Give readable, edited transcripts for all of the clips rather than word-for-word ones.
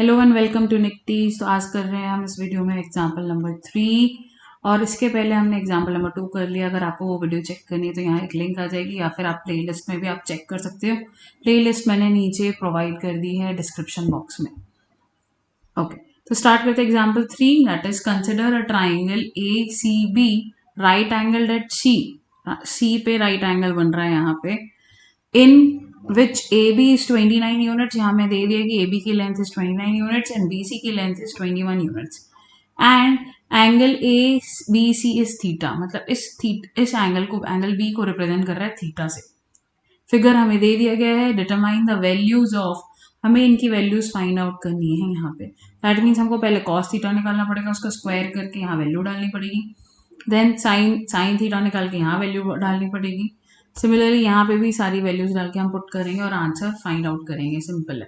Hello and welcome to निकटीज। तो आज कर रहे हैं हम इस वीडियो में एग्जांपल नंबर 3 और इसके पहले हमने एग्जांपल नंबर 2 कर लिया। अगर आपको वो वीडियो चेक करनी है तो यहाँ एक लिंक आ जाएगी या फिर आप प्लेलिस्ट में भी आप चेक कर सकते हो। प्लेलिस्ट मैंने नीचे प्रोवाइड कर दी है डिस्क्रिप्शन बॉक्स में। ओके, तो स्टार्ट करते हैं example 3। That is consider a triangle A C B right angle at C पे राइट एंगल बन रहा है यहाँ पे in which A B is 29 units. यहाँ मैं दे दिया कि ए बी की length is 29 units and B C की length is 21 units and angle A B C is theta. मतलब इस एंगल बी को रिप्रेजेंट कर रहा है थीटा से। फिगर हमें दे दिया गया है। डिटरमाइन द वैल्यूज ऑफ, हमें इनकी वैल्यूज फाइंड आउट करनी है यहाँ पे। दैट मीन्स हमको पहले कॉस थीटा निकालना पड़ेगा, उसका स्क्वायर करके यहाँ वैल्यू डालनी पड़ेगी। देन साइन थीटा निकाल के यहाँ वैल्यू डालनी पड़ेगी। सिमिलरली यहाँ पे भी सारी वैल्यूज डाल के हम पुट करेंगे और आंसर फाइंड आउट करेंगे। सिंपल है,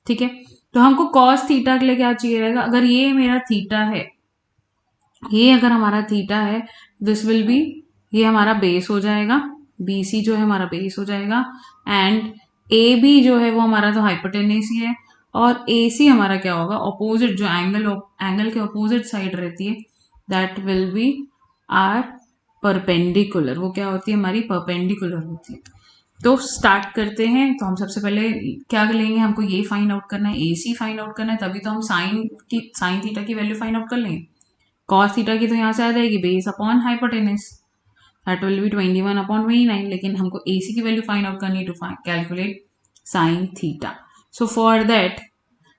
ठीक है। तो हमको कॉस थीटा के लिए क्या चाहिए रहेगा? अगर ये मेरा थीटा है, ये अगर हमारा थीटा है, दिस विल बी, ये हमारा बेस हो जाएगा, बी सी जो है हमारा बेस हो जाएगा एंड ए बी जो है वो हमारा तो हाइपोटेन्यूस ही है और ए सी हमारा क्या होगा? ऑपोजिट, जो एंगल के ऑपोजिट साइड रहती है, that will be our perpendicular. वो क्या होती है? हमारी परपेंडिकुलर होती है। तो स्टार्ट करते हैं। तो हम सबसे पहले क्या लेंगे? हमको ये फाइंड आउट करना है, ए सी फाइंड आउट करना है, तभी तो हम साइन थीटा की वैल्यू फाइंड आउट कर लेंगे। कॉस थीटा की तो यहाँ से आ जाएगी base upon hypotenuse, that will B 21 upon 29। लेकिन हमको ए सी की वैल्यू फाइंड आउट करनी है to calculate sine theta. So for that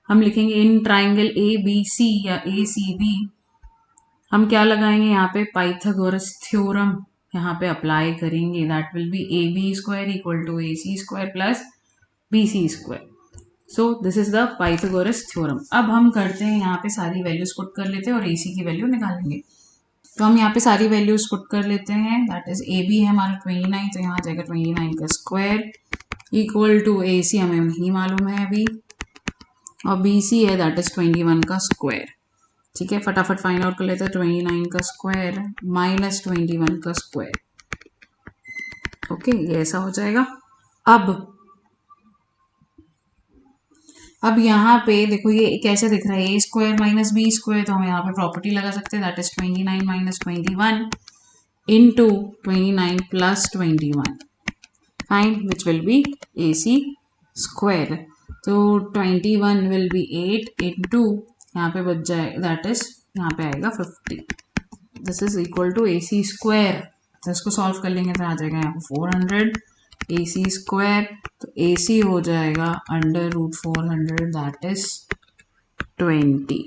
हम लिखेंगे इन ट्राइंगल ए बी सी या ए सी बी, हम क्या लगाएंगे यहाँ पे? पाइथागोरस थ्योरम यहाँ पे अप्लाई करेंगे। That will be A B square equal to A C square plus B C square. So this is the Pythagoras theorem. अब हम करते हैं यहाँ पे सारी वैल्यूज पुट कर लेते हैं और ए सी की वैल्यू निकालेंगे। तो हम यहाँ पे सारी वैल्यूज पुट कर लेते हैं। दैट इज ए बी है हमारा 29, तो यहाँ आ जाएगा 29 का स्क्वायर इक्वल टू ए सी हमें नहीं मालूम है अभी, और बी सी है दैट इज 21 का स्क्वायर। ठीक है, फटाफट फाइंड आउट कर लेते हैं। 29 का स्क्वायर माइनस 21 का स्क्वायर। ओके, ये ऐसा हो जाएगा। अब यहाँ पे देखो ये कैसे दिख रहा है? ए स्क्वायर माइनस बी स्क्वायर, तो हम यहाँ पे प्रॉपर्टी लगा सकते हैं। That is 29 minus 21 into 29 plus 21, fine, which will be AC square. तो 21 will be 8 into, यहाँ पे बच जाए, दैट इज यहाँ पे आएगा 50। This is equal to AC square. तो इसको सॉल्व कर लेंगे तो आ जाएगा यहाँ पे 400 AC स्क्वायर। तो AC हो जाएगा अंडर रूट 400, दैट इज 20।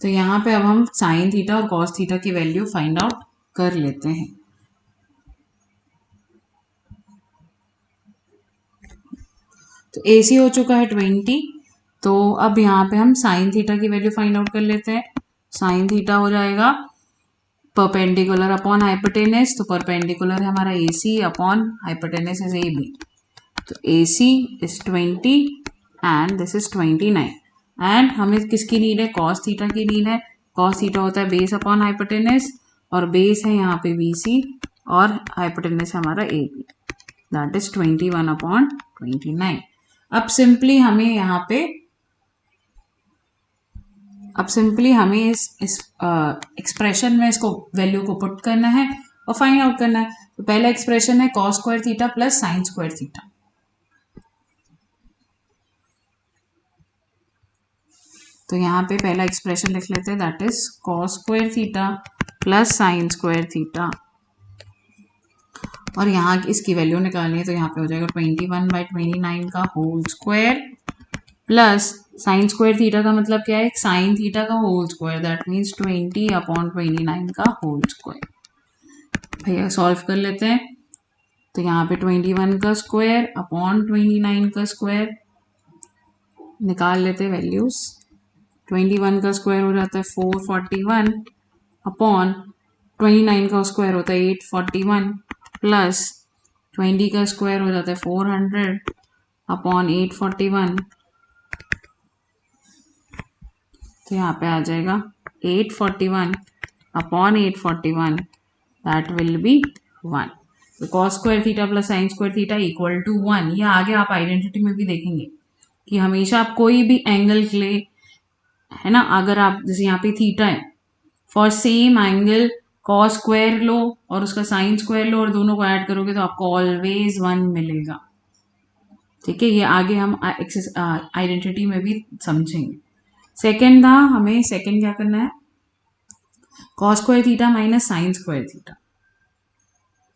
तो यहाँ पे अब हम साइन थीटा और कॉस थीटा की वैल्यू फाइंड आउट कर लेते हैं। तो AC हो चुका है 20। तो अब यहाँ पे हम साइन थीटा की वैल्यू फाइंड आउट कर लेते हैं। साइन थीटा हो जाएगा परपेंडिकुलर अपॉन हाइपोटेनस। तो परपेंडिकुलर है हमारा AC upon hypotenuse is AB। तो AC is 20 and this is 29 and हमें किसकी नीड है? कॉस थीटा की नीड है। कॉस थीटा होता है बेस अपॉन हाइपोटेनस और बेस है यहाँ पे BC और हाइपोटेनस है हमारा AB, दैट इज 21 अपॉन 29। अब सिंपली हमें इस एक्सप्रेशन में इसको वैल्यू को पुट करना है और फाइंड आउट करना है। तो पहला एक्सप्रेशन है cos square theta plus sine square theta. तो यहाँ पे पहला एक्सप्रेशन लिख लेते हैं, that is cos square theta plus sine square theta, और यहाँ इसकी वैल्यू निकालनी है। तो यहाँ पे हो जाएगा 21/29 का whole square plus sine square theta का मतलब क्या है? साइन थीटा का whole square, that means 20 upon 29 का होल स्क्वायर। भैया सॉल्व कर लेते हैं। तो यहाँ पे 21 का स्क्वायर अपॉन 29 का स्क्वायर निकाल लेते हैं वैल्यूज। 21 का स्क्वायर हो जाता है 441 अपॉन 29 का स्क्वायर होता है 841 प्लस 20 का स्क्वायर हो जाता है 400 अपॉन 841। तो यहाँ पे आ जाएगा 841 अपॉन 841, दैट विल बी 1। तो cos square theta plus sine square theta equal to 1। ये आगे आप आइडेंटिटी में भी देखेंगे कि हमेशा आप कोई भी एंगल ले है ना। अगर आप जैसे यहाँ पे थीटा है, for same angle cos square लो और उसका साइन स्क्वायर लो और दोनों को ऐड करोगे तो आपको ऑलवेज 1 मिलेगा। ठीक है, ये आगे हम आइडेंटिटी में भी समझेंगे। सेकेंड था, हमें सेकेंड क्या करना है, cos square theta minus sign square theta.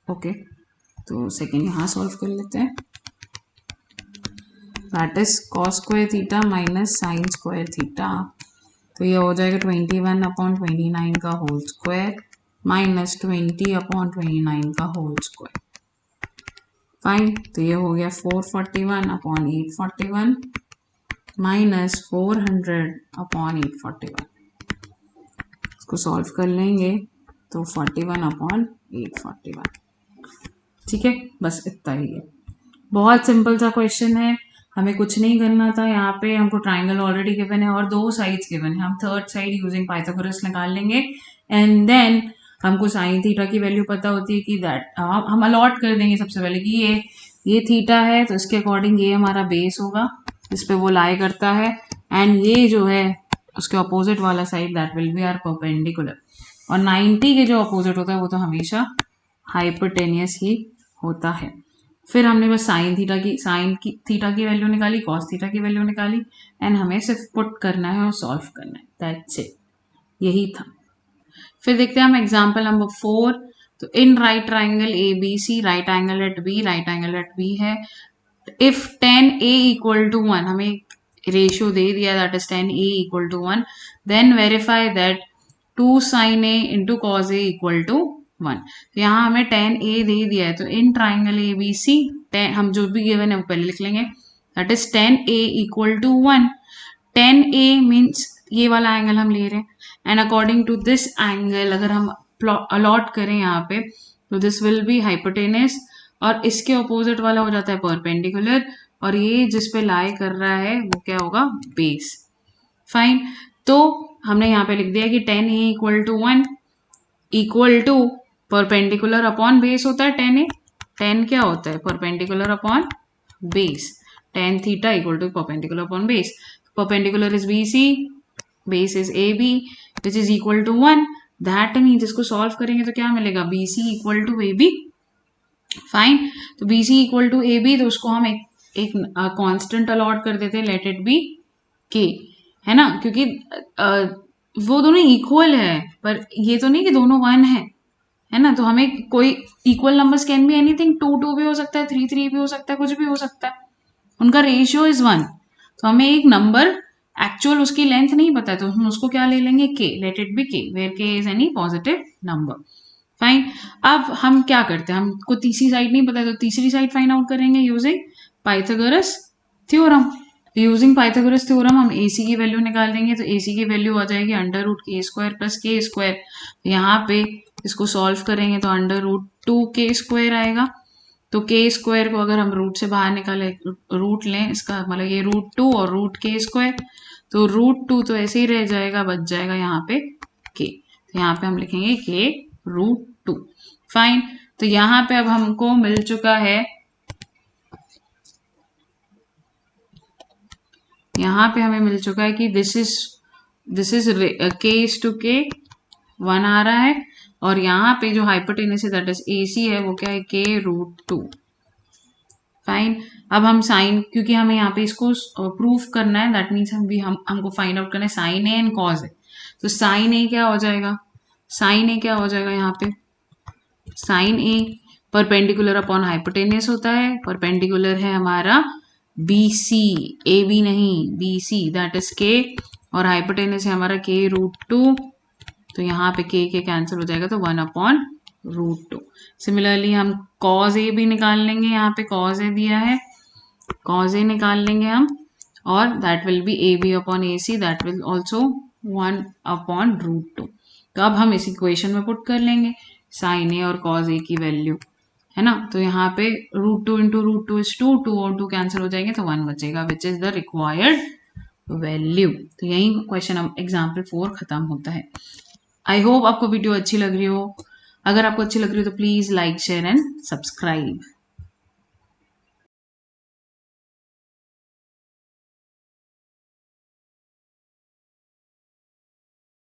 Okay, तो सेकेंड यहाँ सॉल्व कर लेते हैं। That is cos square theta minus sign square theta, तो ये हो जाएगा 21/29 का होल स्क्वायर माइनस 20/29 का होल स्क्वायर। फाइन, तो ये हो गया 441/841 माइनस 400/841। इसको सॉल्व कर लेंगे तो 41/841। ठीक है, बस इतना ही है, बहुत सिंपल सा क्वेश्चन है, हमें कुछ नहीं करना था। यहाँ पे हमको ट्राइंगल ऑलरेडी गिवन है और दो साइड्स गिवन है, हम थर्ड साइड यूजिंग पाइथागोरस निकाल लेंगे एंड देन हमको साइन थीटा की वैल्यू पता होती है कि दैट हम अलॉट कर देंगे सबसे पहले कि ये थीटा है तो इसके अकॉर्डिंग ये हमारा बेस होगा जिस पे वो लाई करता है, एंड ये जो है उसके अपोजिट वाला side that will be our perpendicular, और 90 के जो अपोजिट होता है वो तो हमेशा हाइपोटेनियस ही होता है। फिर हमने बस साइन थीटा की वैल्यू निकाली, कॉस थीटा की वैल्यू निकाली, एंड हमें सिर्फ पुट करना है और सॉल्व करना है, दैट्स इट, यही था। फिर देखते हैं हम एग्जांपल नंबर 4। तो in right triangle A B C, right angle at B है, इफ 10a इक्वल टू 1, हमें रेशियो दे दिया that is 10a equal to 1, then verify that 2 sin a into cos A equal to 1। तो यहाँ हमें 10a दे दिया है, तो इन ट्राइंगल ए बी सी हम जो भी गिवन है वो पहले लिख लेंगे, that is 10a equal to 1। 10a means ये वाला एंगल हम ले रहे हैं, and according to this angle अगर हम अलॉट करें यहाँ पे तो दिस विल बी हाइपोटेनस, और इसके अपोजिट वाला हो जाता है परपेंडिकुलर, और ये जिस पे लाई कर रहा है वो क्या होगा, बेस। फाइन, तो हमने यहाँ पे लिख दिया कि 10a equal to 1 equal to perpendicular upon base होता है 10a, 10 क्या होता है, perpendicular upon base, tan theta equal to perpendicular upon base, perpendicular is BC, base is AB which is equal to 1, that means इसको solve करेंगे तो क्या मिलेगा, BC equal to AB। Fine, तो BC इक्वल टू AB, तो उसको हम एक कांस्टेंट अलॉट कर देते हैं, लेट इट बी K, है ना, क्योंकि वो दोनों इक्वल है, पर ये तो नहीं कि दोनों 1 है ना, तो हमें कोई equal numbers can be anything, 2 भी हो सकता है, 3 भी हो सकता है, कुछ भी हो सकता है, उनका रेशियो इज 1, तो हमें एक नंबर एक्चुअल उसकी लेंथ नहीं पता है तो हम उसको क्या ले लेंगे, K, let it be K, where K is any positive number. Fine, अब हम क्या करते हैं, हमको तीसरी साइड नहीं पता है तो तीसरी साइड फाइंड आउट करेंगे using Pythagoras theorem. Using Pythagoras theorem हम AC की वैल्यू निकाल देंगे, तो AC की वैल्यू आ जाएगी √k² प्लस k², यहाँ पे इसको सॉल्व करेंगे तो √2k² आएगा, तो k² को अगर हम रूट से बाहर निकाले, रूट लें इसका मतलब ये √2 और √k², तो √2 तो ऐसे ही रह जाएगा, बच जाएगा यहाँ पे k, तो यहाँ पे हम लिखेंगे k√2। फाइन, तो यहाँ पे अब हमको मिल चुका है, यहाँ पे हमें मिल चुका है कि दिस इज k/k 1 आ रहा है, और यहाँ पे जो हाइपोटेनस है दैट इज AC है वो क्या है, k√2। फाइन, अब हम साइन, क्योंकि हमें यहाँ पे इसको प्रूफ करना है, दैट मीन्स हमको फाइंड आउट करना है साइन ए एंड कॉज ए, तो साइन ए क्या हो जाएगा, साइन ए क्या हो जाएगा, यहाँ पे साइन ए परपेंडिकुलर अपॉन हाइपोटेनियस होता है, परपेंडिकुलर है हमारा BC, AB नहीं BC, दैट इज K, और हाइपोटेनियस है हमारा k√2, तो यहाँ पे k कैंसिल हो जाएगा तो 1/√2। सिमिलरली हम कॉज ए भी निकाल लेंगे, यहाँ पे कॉज ए दिया है, कॉज ए निकाल लेंगे हम, और that will B AB/AC, that will also 1/√2। तो अब हम इस इक्वेशन में पुट कर लेंगे साइन ए और कॉज ए की वैल्यू, है ना, तो यहाँ पे √2 इंटू √2 इज 2 और 2 कैंसिल हो जाएंगे तो 1 बचेगा, which is the required value. तो यही क्वेश्चन एग्जाम्पल 4 खत्म होता है। आई होप आपको वीडियो अच्छी लग रही हो, अगर आपको अच्छी लग रही हो तो please like share and subscribe.